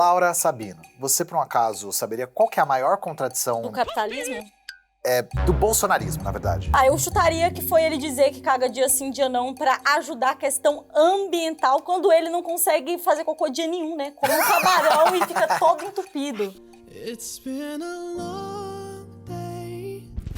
Laura Sabino, você por um acaso saberia qual que é a maior contradição... Do capitalismo? Do bolsonarismo, na verdade. Eu chutaria que foi ele dizer que caga dia sim, dia não, pra ajudar a questão ambiental, quando ele não consegue fazer cocô dia nenhum, né? Como um camarão e fica todo entupido.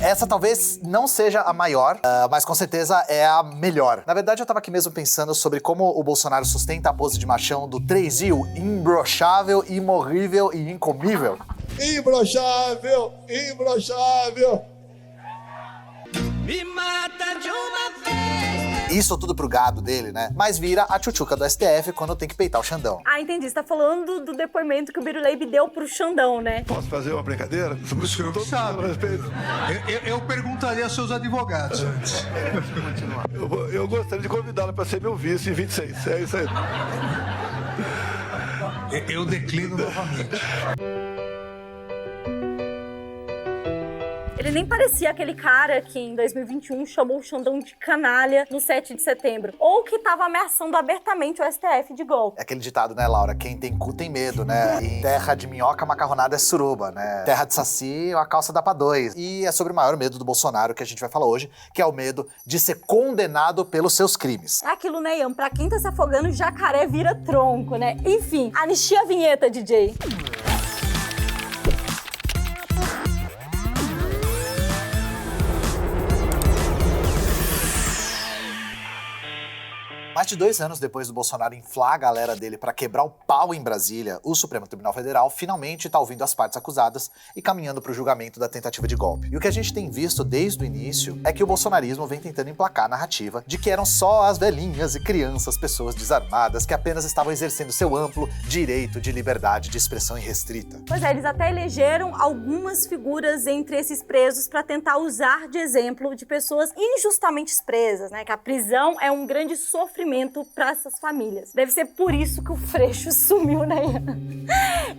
Essa talvez não seja a maior, mas com certeza é a melhor. Na verdade, eu tava aqui mesmo pensando sobre como o Bolsonaro sustenta a pose de machão do 3i, imbrochável, imorrível e incomível. Imbrochável, imbrochável. Me mata de uma vez. Isso tudo pro gado dele, né? Mas vira a tchutchuca do STF quando tem que peitar o Xandão. Entendi. Você tá falando do depoimento que o Biruleibe deu pro Xandão, né? Posso fazer uma brincadeira? O senhor sabe. Eu perguntaria aos seus advogados antes. Eu gostaria de convidá-lo para ser meu vice em 26. É isso aí. Eu declino novamente. Ele nem parecia aquele cara que em 2021 chamou o Xandão de canalha no 7 de setembro. Ou que tava ameaçando abertamente o STF de golpe. É aquele ditado, né, Laura? Quem tem cu tem medo, né? E terra de minhoca, macarronada é suruba, né? Terra de saci, uma calça dá pra dois. E é sobre o maior medo do Bolsonaro que a gente vai falar hoje, que é o medo de ser condenado pelos seus crimes. É aquilo, né, Ian? Pra quem tá se afogando, jacaré vira tronco, né? Enfim, anistia a vinheta, DJ. Mais de 2 anos depois do Bolsonaro inflar a galera dele pra quebrar o pau em Brasília, o Supremo Tribunal Federal finalmente tá ouvindo as partes acusadas e caminhando pro julgamento da tentativa de golpe. E o que a gente tem visto desde o início é que o bolsonarismo vem tentando emplacar a narrativa de que eram só as velhinhas e crianças, pessoas desarmadas, que apenas estavam exercendo seu amplo direito de liberdade de expressão irrestrita. Pois é, eles até elegeram algumas figuras entre esses presos pra tentar usar de exemplo de pessoas injustamente presas, né? Que a prisão é um grande sofrimento para essas famílias. Deve ser por isso que o Freixo sumiu, né?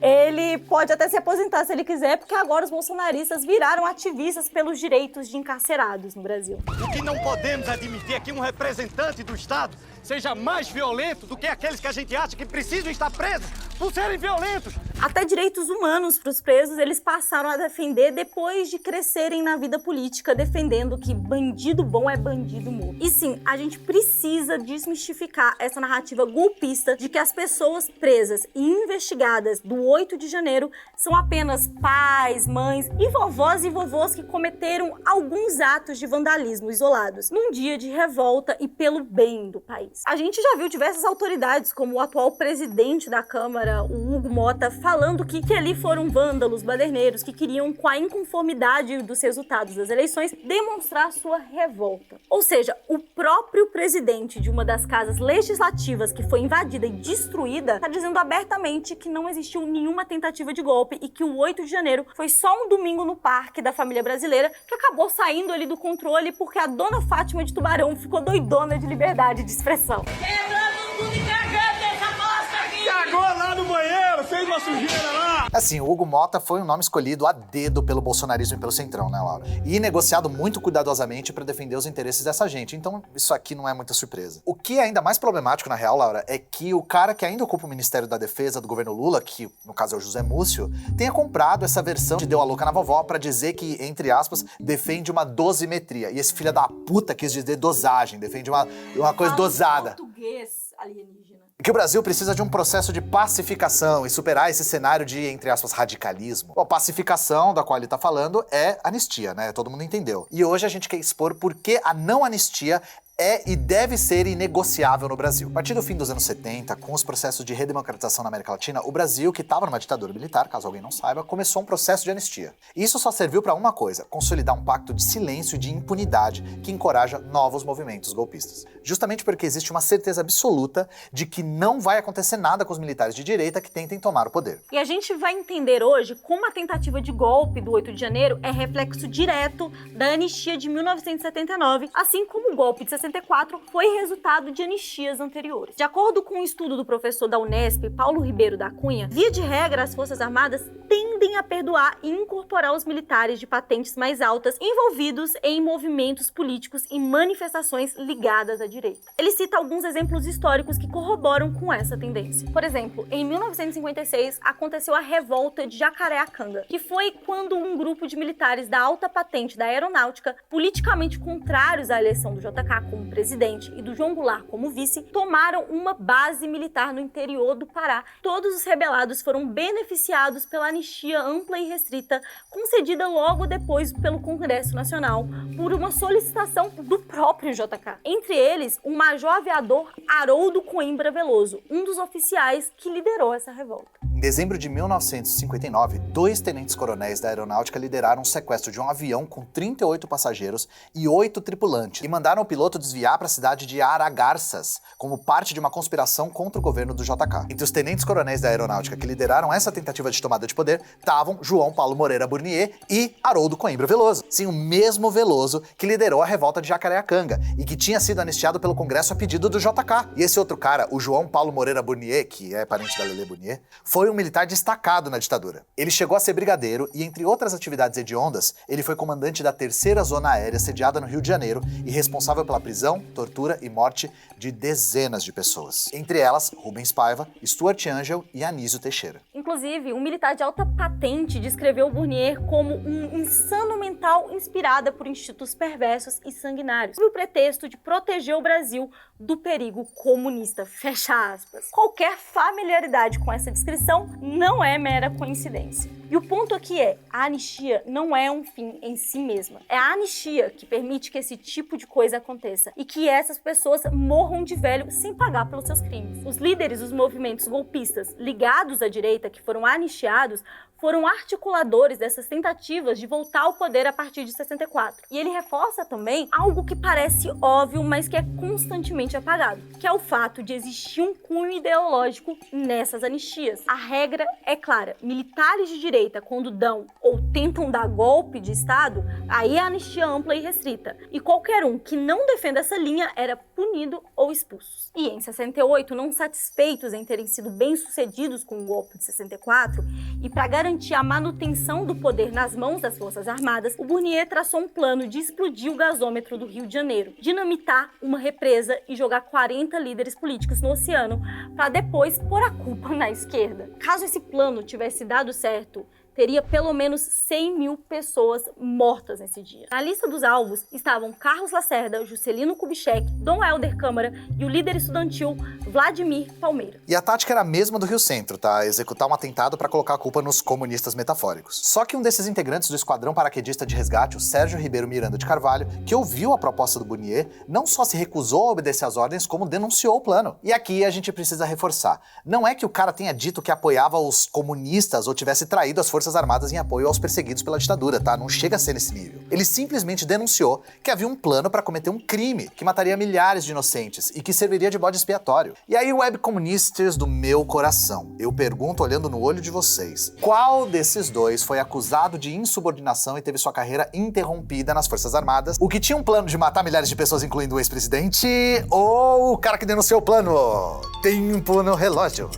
Ele pode até se aposentar se ele quiser, porque agora os bolsonaristas viraram ativistas pelos direitos de encarcerados no Brasil. O que não podemos admitir é que um representante do Estado seja mais violento do que aqueles que a gente acha que precisam estar presos por serem violentos. Até direitos humanos para os presos eles passaram a defender depois de crescerem na vida política, defendendo que bandido bom é bandido morto. E sim, a gente precisa desmistificar essa narrativa golpista de que as pessoas presas e investigadas do 8 de janeiro são apenas pais, mães e vovós que cometeram alguns atos de vandalismo isolados num dia de revolta e pelo bem do país. A gente já viu diversas autoridades, como o atual presidente da Câmara, o Hugo Mota, falando que ali foram vândalos, baderneiros, que queriam, com a inconformidade dos resultados das eleições, demonstrar sua revolta. Ou seja, o próprio presidente de uma das casas legislativas que foi invadida e destruída está dizendo abertamente que não existiu nenhuma tentativa de golpe e que o 8 de janeiro foi só um domingo no parque da família brasileira que acabou saindo ali do controle porque a dona Fátima de Tubarão ficou doidona de liberdade de expressão. Quebrando tudo e cagando essa bosta aqui! Cagou lá no banheiro, fez uma sujeira lá! Assim, o Hugo Mota foi um nome escolhido a dedo pelo bolsonarismo e pelo centrão, né, Laura? E negociado muito cuidadosamente para defender os interesses dessa gente, então isso aqui não é muita surpresa. O que é ainda mais problemático, na real, Laura, é que o cara que ainda ocupa o Ministério da Defesa do governo Lula, que no caso é o José Múcio, tenha comprado essa versão de Deu a Louca na Vovó para dizer que, entre aspas, defende uma dosimetria. E esse filho da puta quis dizer dosagem, defende uma coisa dosada. Português alienígena. Que o Brasil precisa de um processo de pacificação e superar esse cenário de, entre aspas, radicalismo. A pacificação da qual ele tá falando é anistia, né? Todo mundo entendeu. E hoje a gente quer expor por que a não anistia é e deve ser inegociável no Brasil. A partir do fim dos anos 70, com os processos de redemocratização na América Latina, o Brasil, que estava numa ditadura militar, caso alguém não saiba, começou um processo de anistia. Isso só serviu para uma coisa: consolidar um pacto de silêncio e de impunidade que encoraja novos movimentos golpistas. Justamente porque existe uma certeza absoluta de que não vai acontecer nada com os militares de direita que tentem tomar o poder. E a gente vai entender hoje como a tentativa de golpe do 8 de janeiro é reflexo direto da anistia de 1979, assim como o golpe de 64 64 foi resultado de anistias anteriores. De acordo com um estudo do professor da Unesp, Paulo Ribeiro da Cunha, via de regra, as Forças Armadas tendem a perdoar e incorporar os militares de patentes mais altas envolvidos em movimentos políticos e manifestações ligadas à direita. Ele cita alguns exemplos históricos que corroboram com essa tendência. Por exemplo, em 1956 aconteceu a revolta de Jacareacanga, que foi quando um grupo de militares da alta patente da aeronáutica, politicamente contrários à eleição do JK como presidente e do João Goulart como vice, tomaram uma base militar no interior do Pará. Todos os rebelados foram beneficiados pela anistia ampla e restrita, concedida logo depois pelo Congresso Nacional, por uma solicitação do próprio JK. Entre eles, o major aviador Haroldo Coimbra Veloso, um dos oficiais que liderou essa revolta. Em dezembro de 1959, 2 tenentes-coronéis da aeronáutica lideraram um sequestro de um avião com 38 passageiros e 8 tripulantes e mandaram o piloto desviar para a cidade de Aragarças, como parte de uma conspiração contra o governo do JK. Entre os tenentes-coronéis da aeronáutica que lideraram essa tentativa de tomada de poder estavam João Paulo Moreira Burnier e Haroldo Coimbra Veloso. Sim, o mesmo Veloso que liderou a revolta de Jacareacanga e que tinha sido anistiado pelo Congresso a pedido do JK. E esse outro cara, o João Paulo Moreira Burnier, que é parente da Lelê Burnier, foi um militar destacado na ditadura. Ele chegou a ser brigadeiro e, entre outras atividades hediondas, ele foi comandante da 3ª Zona Aérea sediada no Rio de Janeiro e responsável pela prisão, tortura e morte de dezenas de pessoas. Entre elas, Rubens Paiva, Stuart Angel e Anísio Teixeira. Inclusive, um militar de alta patente descreveu Burnier como um insano mental inspirada por instintos perversos e sanguinários, sob o pretexto de proteger o Brasil do perigo comunista. Fecha aspas. Qualquer familiaridade com essa descrição não é mera coincidência. E o ponto aqui é, a anistia não é um fim em si mesma. É a anistia que permite que esse tipo de coisa aconteça e que essas pessoas morram de velho sem pagar pelos seus crimes. Os líderes dos movimentos golpistas ligados à direita que foram anistiados foram articuladores dessas tentativas de voltar ao poder a partir de 64. E ele reforça também algo que parece óbvio, mas que é constantemente apagado, que é o fato de existir um cunho ideológico nessas anistias. A regra é clara: militares de direita, quando dão ou tentam dar golpe de Estado, aí é anistia ampla e restrita. E qualquer um que não defenda essa linha era punido ou expulso. E em 68, não satisfeitos em terem sido bem-sucedidos com o golpe de 64, e para garantir a manutenção do poder nas mãos das Forças Armadas, o Burnier traçou um plano de explodir o gasômetro do Rio de Janeiro, dinamitar uma represa e jogar 40 líderes políticos no oceano, para depois pôr a culpa na esquerda. Caso esse plano tivesse dado certo, teria pelo menos 100 mil pessoas mortas nesse dia. Na lista dos alvos estavam Carlos Lacerda, Juscelino Kubitschek, Dom Helder Câmara e o líder estudantil Vladimir Palmeira. E a tática era a mesma do Rio Centro, tá? Executar um atentado para colocar a culpa nos comunistas metafóricos. Só que um desses integrantes do esquadrão paraquedista de resgate, o Sérgio Ribeiro Miranda de Carvalho, que ouviu a proposta do Burnier, não só se recusou a obedecer às ordens, como denunciou o plano. E aqui a gente precisa reforçar. Não é que o cara tenha dito que apoiava os comunistas ou tivesse traído as Forças Armadas em apoio aos perseguidos pela ditadura, tá? Não chega a ser nesse nível. Ele simplesmente denunciou que havia um plano para cometer um crime que mataria milhares de inocentes e que serviria de bode expiatório. E aí, web comunistas do meu coração, eu pergunto olhando no olho de vocês, qual desses dois foi acusado de insubordinação e teve sua carreira interrompida nas Forças Armadas? O que tinha um plano de matar milhares de pessoas, incluindo o ex-presidente, ou o cara que denunciou o plano? Tempo no relógio.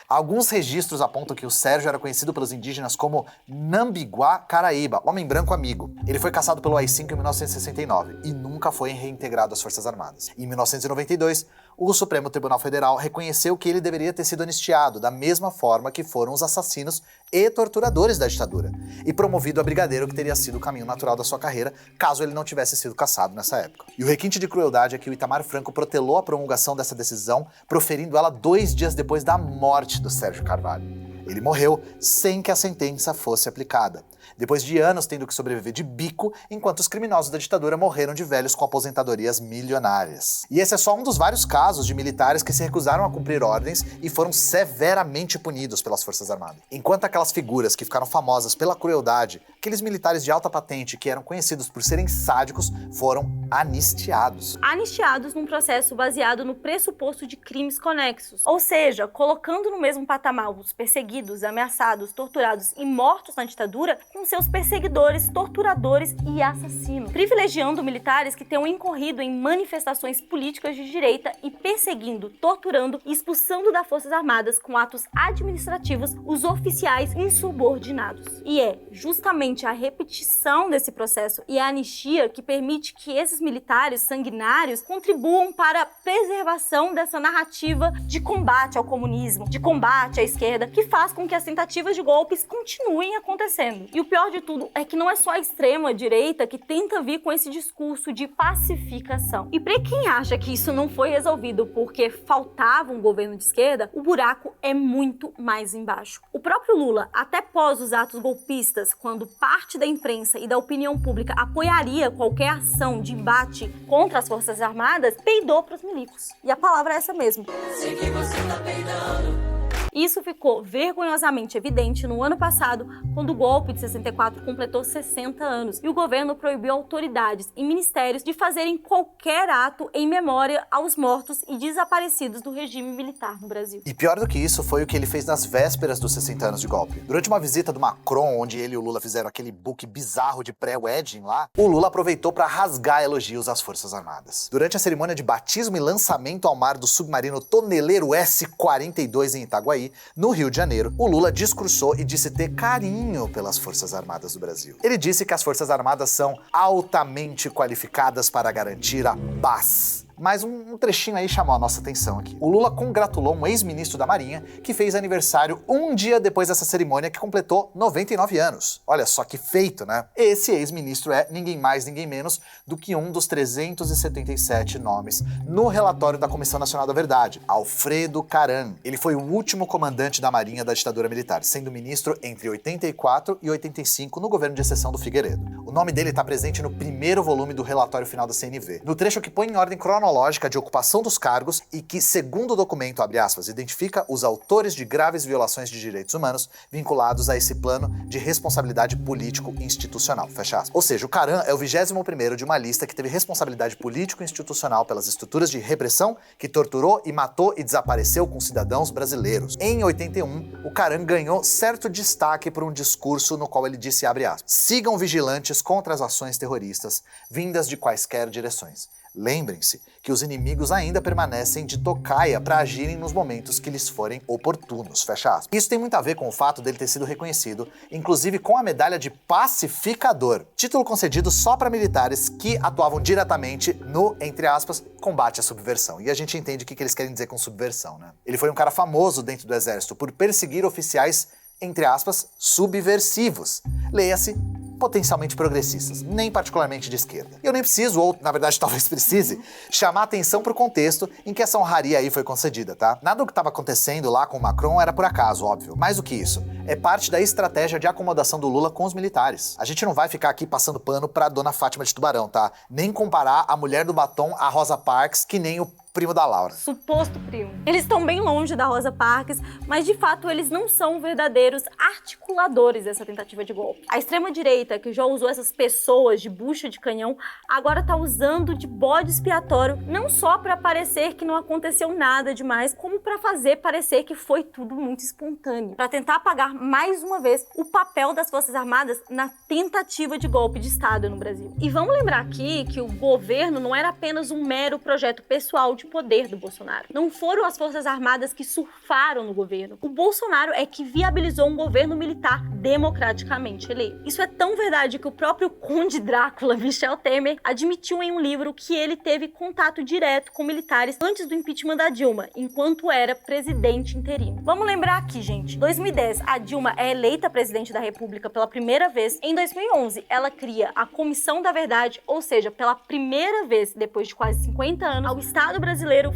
Alguns registros apontam que o Sérgio era conhecido pelos indígenas como Nambiguá Caraíba, homem branco amigo. Ele foi caçado pelo AI-5 em 1969 e nunca foi reintegrado às Forças Armadas. Em 1992, o Supremo Tribunal Federal reconheceu que ele deveria ter sido anistiado, da mesma forma que foram os assassinos e torturadores da ditadura, e promovido a brigadeiro, que teria sido o caminho natural da sua carreira, caso ele não tivesse sido caçado nessa época. E o requinte de crueldade é que o Itamar Franco protelou a promulgação dessa decisão, proferindo ela 2 dias depois da morte do Sérgio Carvalho. Ele morreu sem que a sentença fosse aplicada, depois de anos tendo que sobreviver de bico, enquanto os criminosos da ditadura morreram de velhos com aposentadorias milionárias. E esse é só um dos vários casos de militares que se recusaram a cumprir ordens e foram severamente punidos pelas Forças Armadas. Enquanto aquelas figuras que ficaram famosas pela crueldade, aqueles militares de alta patente que eram conhecidos por serem sádicos, foram anistiados. Anistiados num processo baseado no pressuposto de crimes conexos, ou seja, colocando no mesmo patamar os perseguidos, ameaçados, torturados e mortos na ditadura com seus perseguidores, torturadores e assassinos, privilegiando militares que tenham incorrido em manifestações políticas de direita e perseguindo, torturando e expulsando das Forças Armadas com atos administrativos os oficiais insubordinados. E é justamente a repetição desse processo e a anistia que permite que esses militares sanguinários contribuam para a preservação dessa narrativa de combate ao comunismo, de combate à esquerda, que faz com que as tentativas de golpes continuem acontecendo. E o pior de tudo é que não é só a extrema-direita que tenta vir com esse discurso de pacificação. E para quem acha que isso não foi resolvido porque faltava um governo de esquerda, o buraco é muito mais embaixo. O próprio Lula, até pós os atos golpistas, quando parte da imprensa e da opinião pública apoiaria qualquer ação de embate contra as Forças Armadas, peidou para os milicos. E a palavra é essa mesmo. Sei que você tá peidando. Isso ficou vergonhosamente evidente no ano passado, quando o golpe de 64 completou 60 anos e o governo proibiu autoridades e ministérios de fazerem qualquer ato em memória aos mortos e desaparecidos do regime militar no Brasil. E pior do que isso foi o que ele fez nas vésperas dos 60 anos de golpe. Durante uma visita do Macron, onde ele e o Lula fizeram aquele book bizarro de pré-wedding lá, o Lula aproveitou para rasgar elogios às Forças Armadas. Durante a cerimônia de batismo e lançamento ao mar do submarino toneleiro S-42 em Itaguaí, no Rio de Janeiro, o Lula discursou e disse ter carinho pelas Forças Armadas do Brasil. Ele disse que as Forças Armadas são altamente qualificadas para garantir a paz. Mas um trechinho aí chamou a nossa atenção aqui. O Lula congratulou um ex-ministro da Marinha que fez aniversário um dia depois dessa cerimônia, que completou 99 anos. Olha só que feito, né? Esse ex-ministro é ninguém mais, ninguém menos do que um dos 377 nomes no relatório da Comissão Nacional da Verdade, Alfredo Caran. Ele foi o último comandante da Marinha da ditadura militar, sendo ministro entre 84 e 85 no governo de exceção do Figueiredo. O nome dele está presente no primeiro volume do relatório final da CNV, no trecho que põe em ordem cronológica de ocupação dos cargos e que, segundo o documento, abre aspas, identifica os autores de graves violações de direitos humanos vinculados a esse plano de responsabilidade político-institucional, fecha aspas. Ou seja, o Caran é o 21º de uma lista que teve responsabilidade político-institucional pelas estruturas de repressão que torturou e matou e desapareceu com cidadãos brasileiros. Em 81, o Caran ganhou certo destaque por um discurso no qual ele disse, abre aspas, sigam vigilantes contra as ações terroristas vindas de quaisquer direções. Lembrem-se que os inimigos ainda permanecem de tocaia para agirem nos momentos que lhes forem oportunos, fecha aspas. Isso tem muito a ver com o fato dele ter sido reconhecido, inclusive com a medalha de pacificador, título concedido só para militares que atuavam diretamente no, entre aspas, combate à subversão. E a gente entende o que eles querem dizer com subversão, né? Ele foi um cara famoso dentro do exército por perseguir oficiais, entre aspas, subversivos. Leia-se, potencialmente progressistas, nem particularmente de esquerda. Eu nem preciso, ou na verdade talvez precise, chamar atenção para o contexto em que essa honraria aí foi concedida, tá? Nada do que estava acontecendo lá com o Macron era por acaso, óbvio. Mais do que isso, é parte da estratégia de acomodação do Lula com os militares. A gente não vai ficar aqui passando pano pra Dona Fátima de Tubarão, tá? Nem comparar a mulher do batom a Rosa Parks, que nem o primo da Laura. Suposto primo. Eles estão bem longe da Rosa Parks, mas de fato eles não são verdadeiros articuladores dessa tentativa de golpe. A extrema-direita, que já usou essas pessoas de bucha de canhão, agora tá usando de bode expiatório, não só para parecer que não aconteceu nada demais, como para fazer parecer que foi tudo muito espontâneo, para tentar apagar mais uma vez o papel das Forças Armadas na tentativa de golpe de Estado no Brasil. E vamos lembrar aqui que o governo não era apenas um mero projeto pessoal de poder do Bolsonaro. Não foram as Forças Armadas que surfaram no governo. O Bolsonaro é que viabilizou um governo militar democraticamente eleito. Isso é tão verdade que o próprio Conde Drácula, Michel Temer, admitiu em um livro que ele teve contato direto com militares antes do impeachment da Dilma, enquanto era presidente interino. Vamos lembrar aqui, gente. Em 2010, a Dilma é eleita presidente da República pela primeira vez. Em 2011, ela cria a Comissão da Verdade, ou seja, pela primeira vez, depois de quase 50 anos, ao Estado brasileiro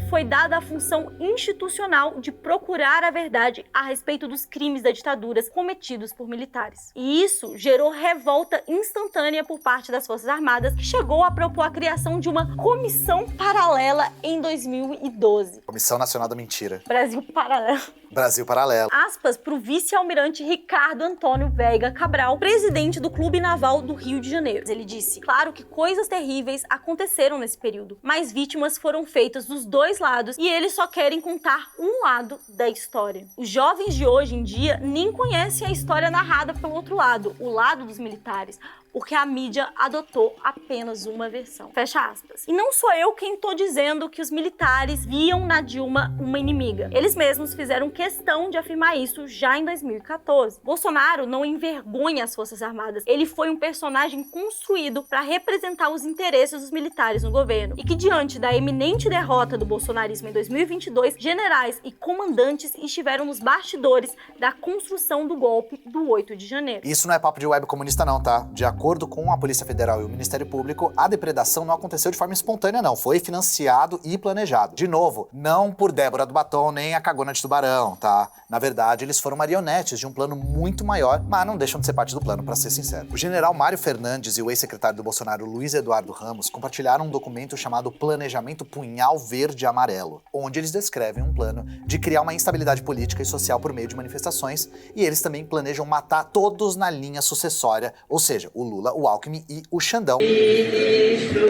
foi dada a função institucional de procurar a verdade a respeito dos crimes da ditadura cometidos por militares. E isso gerou revolta instantânea por parte das Forças Armadas, que chegou a propor a criação de uma comissão paralela em 2012. Comissão Nacional da Mentira. Brasil paralelo. Brasil Paralelo. Aspas pro vice-almirante Ricardo Antônio Veiga Cabral, presidente do Clube Naval do Rio de Janeiro. Ele disse: claro que coisas terríveis aconteceram nesse período, mas vítimas foram feitas dos dois lados e eles só querem contar um lado da história. Os jovens de hoje em dia nem conhecem a história narrada pelo outro lado, o lado dos militares, porque a mídia adotou apenas uma versão. Fecha aspas. E não sou eu quem tô dizendo que os militares viam na Dilma uma inimiga. Eles mesmos fizeram questão de afirmar isso já em 2014. Bolsonaro não envergonha as Forças Armadas. Ele foi um personagem construído para representar os interesses dos militares no governo. E que diante da eminente derrota do bolsonarismo em 2022, generais e comandantes estiveram nos bastidores da construção do golpe do 8 de janeiro. Isso não é papo de web comunista não, tá? De acordo com a Polícia Federal e o Ministério Público, a depredação não aconteceu de forma espontânea não, foi financiado e planejado. De novo, não por Débora do Batom nem a Cagona de Tubarão, tá? Na verdade, eles foram marionetes de um plano muito maior, mas não deixam de ser parte do plano, pra ser sincero. O general Mário Fernandes e o ex-secretário do Bolsonaro, Luiz Eduardo Ramos, compartilharam um documento chamado Planejamento Punhal Verde e Amarelo, onde eles descrevem um plano de criar uma instabilidade política e social por meio de manifestações, e eles também planejam matar todos na linha sucessória, ou seja, o Lula, o Alckmin e o Xandão. Ministro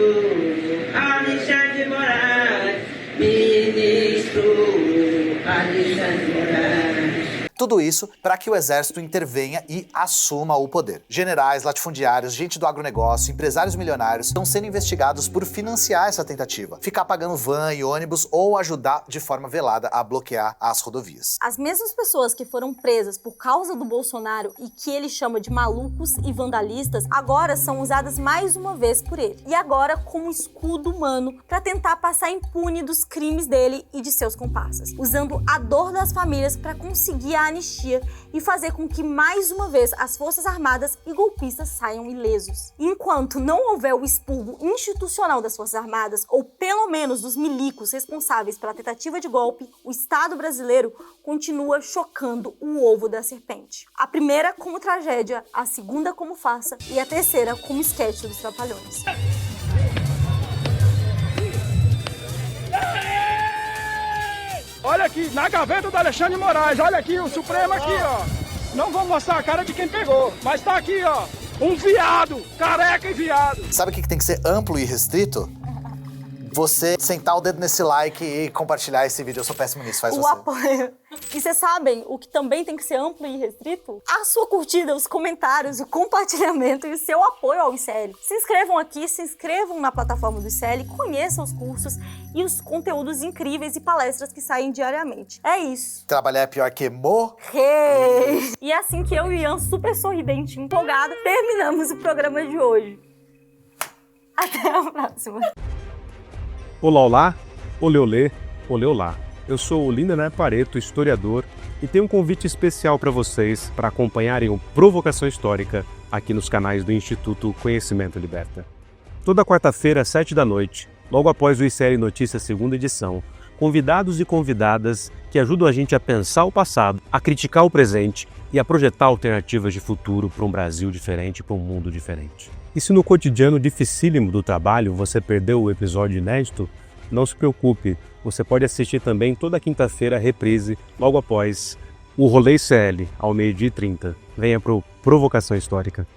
Alexandre Moraes, ministro Alexandre Moraes. Tudo isso para que o exército intervenha e assuma o poder. Generais, latifundiários, gente do agronegócio, empresários milionários estão sendo investigados por financiar essa tentativa, ficar pagando van e ônibus ou ajudar de forma velada a bloquear as rodovias. As mesmas pessoas que foram presas por causa do Bolsonaro e que ele chama de malucos e vandalistas, agora são usadas mais uma vez por ele. E agora como escudo humano para tentar passar impune dos crimes dele e de seus comparsas, usando a dor das famílias para conseguir a anistia e fazer com que mais uma vez as Forças Armadas e golpistas saiam ilesos. Enquanto não houver o expurgo institucional das Forças Armadas, ou pelo menos dos milicos responsáveis pela tentativa de golpe, o Estado brasileiro continua chocando o ovo da serpente. A primeira como tragédia, a segunda como farsa e a terceira como esquete dos Trapalhões. Olha aqui, na gaveta do Alexandre Moraes, olha aqui, o Supremo aqui, ó. Não vou mostrar a cara de quem pegou, mas tá aqui, ó, um viado, careca e viado. Sabe o que tem que ser amplo e restrito? Você sentar o dedo nesse like e compartilhar esse vídeo. Eu sou péssimo nisso, faz O você. apoio. E vocês sabem o que também tem que ser amplo e restrito? A sua curtida, os comentários, o compartilhamento e o seu apoio ao ICL. Se inscrevam aqui, se inscrevam na plataforma do ICL, conheçam os cursos e os conteúdos incríveis e palestras que saem diariamente. É isso. Trabalhar é pior que Hey! E é assim que eu e Ian, super sorridente e empolgada, terminamos o programa de hoje. Até a próxima. Olá, olá, olê, olê, olê, olá. Eu sou o Lindener Pareto, historiador, e tenho um convite especial para vocês para acompanharem o Provocação Histórica aqui nos canais do Instituto Conhecimento Liberta. Toda quarta-feira, às 7 da noite, logo após o ICL Notícias segunda edição, convidados e convidadas que ajudam a gente a pensar o passado, a criticar o presente e a projetar alternativas de futuro para um Brasil diferente, para um mundo diferente. E se no cotidiano dificílimo do trabalho você perdeu o episódio inédito, não se preocupe, você pode assistir também toda quinta-feira a reprise, logo após o Rolê ICL, ao 12h30. Venha pro Provocação Histórica.